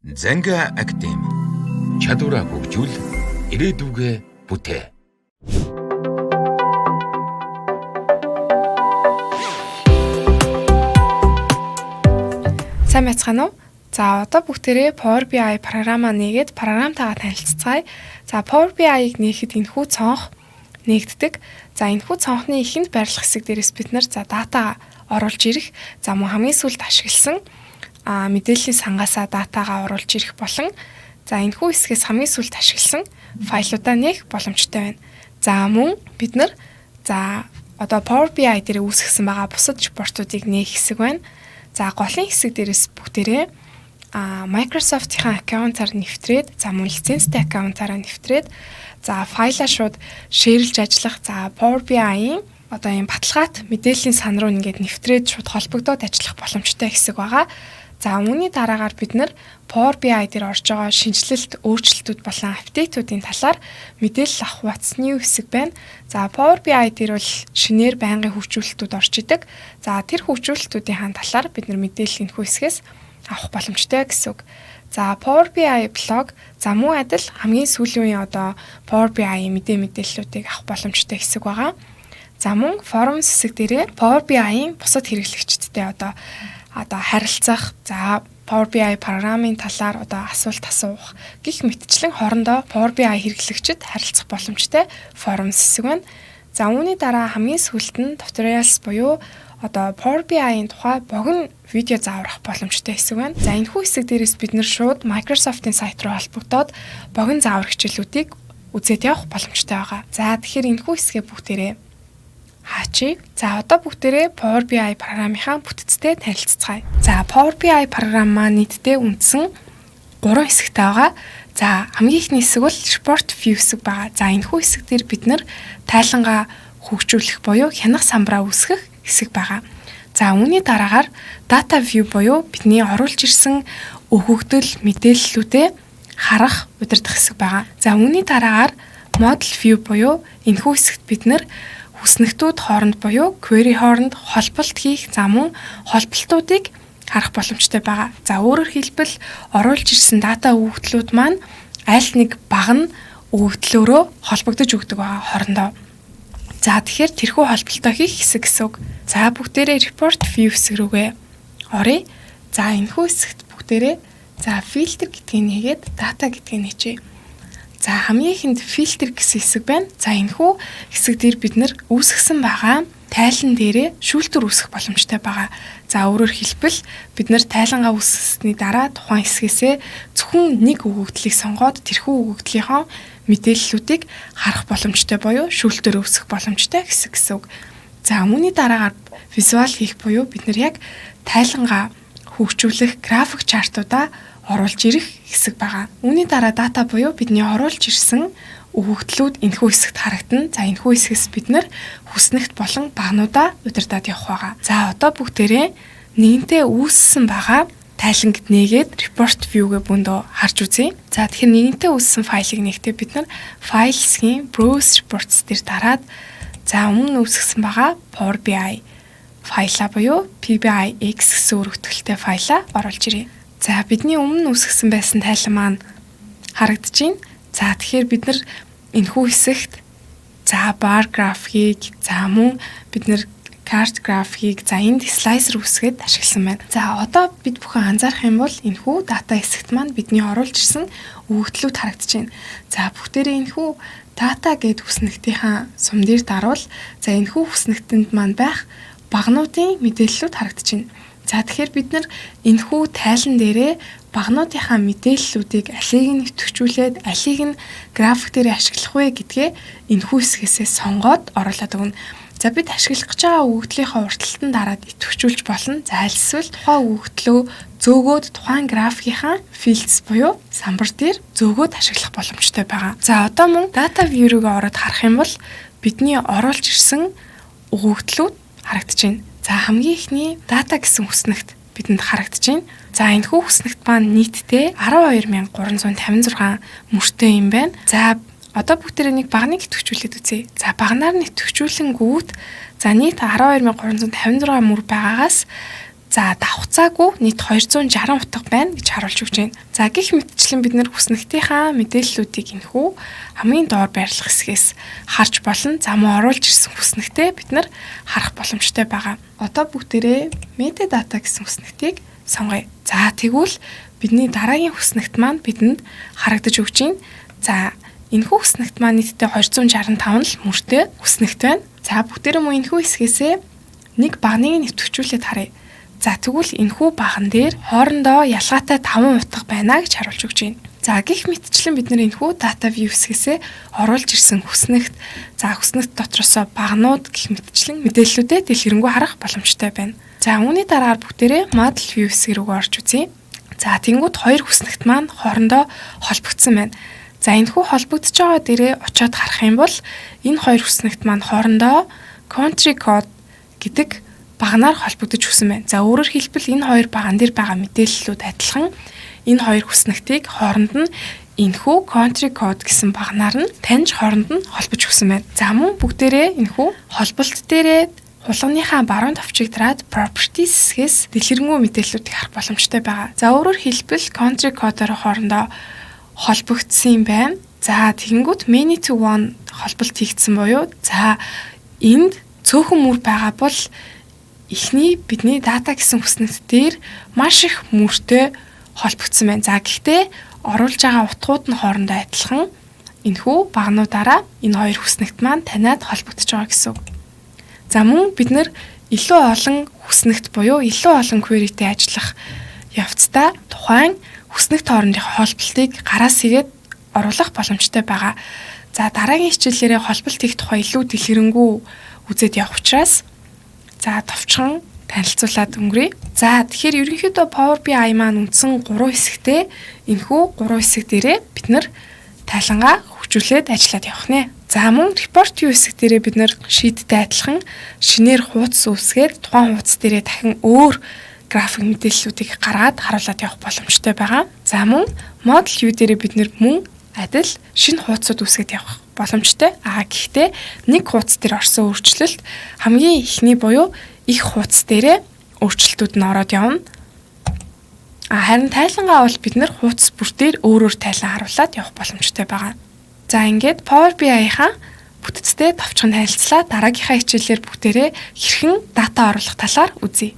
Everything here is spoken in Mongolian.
Занга Академи чадвараа хөгжүүл ирээдүгэ бүтээ. Сайн байцгаана уу? За одоо бүгдээрээ Power BI програмаа нээгээд програмтайгаа танилццгаая. За Power BI-г нээхэд энэхүү цонх нээгддэг. За энэхүү цонхны эхэнд байрлах хэсэг дээрээс бид нар дата оруулж ирэх, за мөн хамгийн сүүлд ашигласан мэдээллийн сангаасаа датагаа оруулж ирэх болон за энэхүү хэсгээс хамгийн сүүлд ашигласан файлуудаа нээх боломжтой байна. За мөн бид нар одоо Power BI дээр үүсгэсэн байгаа бусад репортуудыг нээх хэсэг байна. За голын хэсэг дээрээс бүгдээрээ Microsoft-ийн аккаунтаар нэвтрээд, за мөн лицензтэй аккаунтаараа нэвтрээд, за файлаа шууд шеэрлж ажиллах, за Power BI-ийн одоо ийм баталгаат мэдээллийн сан руу ингээд нэвтрээд шууд холбогдоод ажиллах боломжтой хэсэг байгаа. За үүний дараагаар бид нар Power BI дээр орж байгаа шинжилэлт, өөрчлөлтүүд болон апдейтуудын талаар мэдээлэл авах What's New хэсэг байна. За Power BI дээр бол шинээр байнгын хөгжүүлэлтүүд орж идэг. За тэр хөгжүүлэлтүүдийн талаар бид нар мэдээлэл энэхүү хэсгээс авах боломжтой гэсэн үг. За Power BI блог, за мөн адил хамгийн сүүлийн үеийн одоо Power BI мэдээллүүдийг авах боломжтой хэсэг байгаа. За мөн forums хэсэг дээрээ Power BI-ийн бусад хэрэглэгчдтэй одоо харилцах, за Power BI програмын талаар одоо асуулт асуух гэх мэтчлэн хоорондоо Power BI хэрэглэгчид харилцах боломжтой forums хэсэг байна. За үүний дараа хамгийн сүүлд нь tutorials буюу одоо Power BI-ийн тухай богино видео зааврах боломжтой хэсэг байна. За энэхүү хэсэг дээрээс бид нэр шууд Microsoft-ийн сайт руу холбогдоод богино заавар хичээлүүдийг үзээд явах боломжтой байгаа. За тэгэхээр энэхүү хэсгээ бүгдээрээ хаачи. За одоо бүгдээрээ Power BI програмынхаа бүтцтэй танилццгаая. За Power BI програм маань нийтдээ үндсэн 3 хэсэгтэй байгаа. За хамгийн ихний хэсэг бол Report View хэсэг байгаа. За энэхүү хэсэг дээр бид нар тайлангаа хөгжүүлэх буюу хянах самбараа үүсгэх хэсэг байгаа. За үүний дараагаар Data View буюу бидний оруулж ирсэн өгөгдөл мэдээллүүдээ харах, удирдах хэсэг байгаа. За үүний дараагаар Model View буюу энэхүү хэсэгт бид нар хүснэгтүүд хооронд буюу query хооронд холболт хийх, за мөн холболтуудыг харах боломжтой байгаа. За өөрөөр хэлбэл оруулж ирсэн дата өгөгдлүүд маань аль нэг баг нь өгөгдлөөрөө холбогдож өгдөг байгаа хоорондоо. За тэгэхээр тэрхүү холболтоо хийх хэсэг гэсэн үг. За бүгдээрээ report view хэсэг рүүгээ оръё. За энэхүү хэсэгт бүгдээрээ filter гэдгийг нээгээд data гэдгийг нээчээ. За хамгийн ихэнд фильтр гэсэн хэсэг байна. За энэхүү хэсэг дээр бид нар үүсгэсэн байгаа тайлан дээрээ шүүлтүр үүсгэх боломжтой байгаа. За өөрөөр хэлбэл бид нар тайлангаа үүсгэсний дараа тухайн хэсгээсээ зөвхөн нэг өгөгдлийг сонгоод тэрхүү өгөгдлийнхоо мэдээллүүдийг харах боломжтой буюу шүүлтүр үүсгэх боломжтой хэсэг гэсэн үг. За үүний дараагаар визуал хийх буюу бид нар яг тайлангаа хөгжүүлэх график чартуудаа оруулж ирэх хэсэг байгаа. Үүний дараа дата буюу бидний оруулж ирсэн өгөгдлүүд энэхүү хэсэгт харагдана. За энэхүү хэсгээс бид нар хүснэгт болон багнуудаа удирдах явах байгаа. За одоо бүгдээрээ нэгэнтээ үүссэн байгаа тайлангт нээгээд report view-гээ бүндөө харж үзье. За тэгэхээр нэгэнтээ үүссэн файлыг нэхдээ бид нар Files-ийн Browse Reports дээр дараад за өмнө үүсгэсэн байгаа Power BI файлаа буюу PBIX гэсэн өргөтгөлтэй файлаа оруулж ирье. За бидний өмнө үүсгэсэн байсан тайлан маань харагдаж байна. За тэгэхээр бид нар энэхүү хэсэгт bar графикийг, за мөн бид нар cart графикийг, за энд slicer үүсгээд ашигласан байна. За одоо бид бүхэн анзаарах юм бол энэхүү дата хэсэгт маань бидний оруулж ирсэн өгөгдлүүд харагдаж байна. За бүгдээрээ энэхүү data гэд хүснэгтийнхаа сум дээр дарвал за энэхүү хүснэгтэнд маань байх багнуудын мэдээллүүд харагдаж байна. За тэгэхээр бид нар энэхүү тайлан дээрээ багнуудынхаа мэдээллүүдийг алийг нь идэвхжүүлээд алийг нь график дээр ашиглах вэ гэдгээ энэхүү хэсгээсээ сонгоод оруулаад өгнө. За бид ашиглах гэж байгаа өгөгдлийнхаа урталтанд дараад идэвхжүүлж болно. За альсвал тухайн өгөгдлөө зөөгөөд тухайн графикийнхаа fields буюу самбар дээр зөөгөөд ашиглах боломжтой байгаа. За одоо мөн data view рүүгээ ороод харах юм бол бидний оруулж ирсэн өгөгдлүүд харагдаж байна. За хамгийн ихний дата гэсэн хүснэгт бидэнд харагдаж байна. За энэхүү хүснэгт маань нийтдээ 12356 мөртэй юм байна. За одоо бүгдээрээ нэг багныг идэвхжүүлээд үзье. За багнаар нь идэвхжүүлэнгүүт за нийт 12356 мөр байгаагаас За давхцаагүй нийт 260 утга байна гэж харуулж өгч байна. За гэх мэтчлэн бид нэр хүснэгтийнхаа мэдээллүүдийг энэхүү хамгийн доор байрлах хэсгээс харж болно. За мөн оруулж ирсэн хүснэгтээ бид нар харах боломжтой байгаа. Одоо бүгдээрээ метадата гэсэн хүснэгтийг сонгоё. За тэгвэл бидний дараагийн хүснэгт маань бидэнд харагдаж өгч байна. За энэхүү хүснэгт маань нийтдээ 265 л мөртэй хүснэгт байна. За бүгдээрээ мөн энэхүү хэсгээсээ нэг багныг нэвтгчүүлээд харъя. За тэгвэл энэхүү баган дээр хоорондоо ялгаатай 5 утга байна гэж харуулж өгч байна. За гэх мэтчлэн бид нэр энэхүү data view хэсгээсээ оруулж ирсэн хүснэгт, за хүснэгт дотроосоо багнууд гэх мэтчлэн мэдээллүүдэд дэлгэрэнгүй харах боломжтой байна. За үүний дараагаар бүгдээрээ model view хэсэг рүү орж үзье. За тэнгууд хоёр хүснэгт маань хоорондоо холбогдсон байна. За энэхүү холбогдож байгаа дээрээ очиод харах юм бол энэ хоёр хүснэгт маань хоорондоо country code гэдэг багнаар холбогдож өгсөн байна. За өөрөөр хэлбэл энэ хоёр баган дээр байгаа мэдээллүүд адилхан. Энэ хоёр хүснэгтийг хооронд нь энэхүү country code гэсэн багнаар нь таньж хооронд нь холбож өгсөн байна. За мөн бүгдээрээ энэхүү холболт дээрээ хулганыхаа баруун товчийг дараад properties хэсгээс дэлгэрэнгүй мэдээллүүдийг харах боломжтой байгаа. За өөрөөр хэлбэл country code-оор хоорондоо холбогдсон юм байна. За тэгэнгүүт many to one холболт хийгдсэн буюу за энд цөөхөн мөр байгаа бол эхний бидний дата гэсэн хүснэгт дээр маш их мөртэй холбогдсон байна. За гэхдээ оруулж байгаа утгууд нь хоорондоо адилхан. Энэхүү багнуудаараа энэ хоёр хүснэгт маань таниад холбогдож байгаа гэсэн үг. За мөн бид нэр илүү олон хүснэгт буюу илүү олон queryтэй ажиллах явцдаа тухайн хүснэгт хоорондын холболтыг гараас игээд оруулах боломжтой байгаа. За дараагийн хичээлээрээ холболт хийх тухай илүү дэлгэрэнгүй үзээд явах учраас за товчхон танилцуулаад өнгөрье. За тэгэхээр ерөнхийдөө Power BI маань үндсэн 3 хэсэгтэй энэхүү 3 хэсэг дээрээ бид нар тайлангаа хөгжүүлээд ажиллаад явах нэ. За мөн report view хэсэг дээрээ бид нар шийдтэй адилхан шинээр хуудас үүсгээд тухайн хуудас дээрээ дахин өөр график мэдээллүүдийг гаргаад харуулад явах боломжтой байгаа. За мөн model view дээрээ бид нар мөн адил шинэ хуудасууд үүсгээд явах боломжтой. Гэхдээ нэг хуудас дээр орсон өөрчлөлт хамгийн ихний буюу их хуудас дээрээ өөрчлөлтүүд нь ороод явна. Харин тайлангаа бол бид нэр хуудас бүр дээр өөрөөр тайлан харуулад явах боломжтой байгаа. За ингээд Power BI-ийнхаа бүтцтэй товчхон танилцлаа. Дараагийнхаа хичээлээр бүгдээрээ хэрхэн дата оруулах талаар үзье.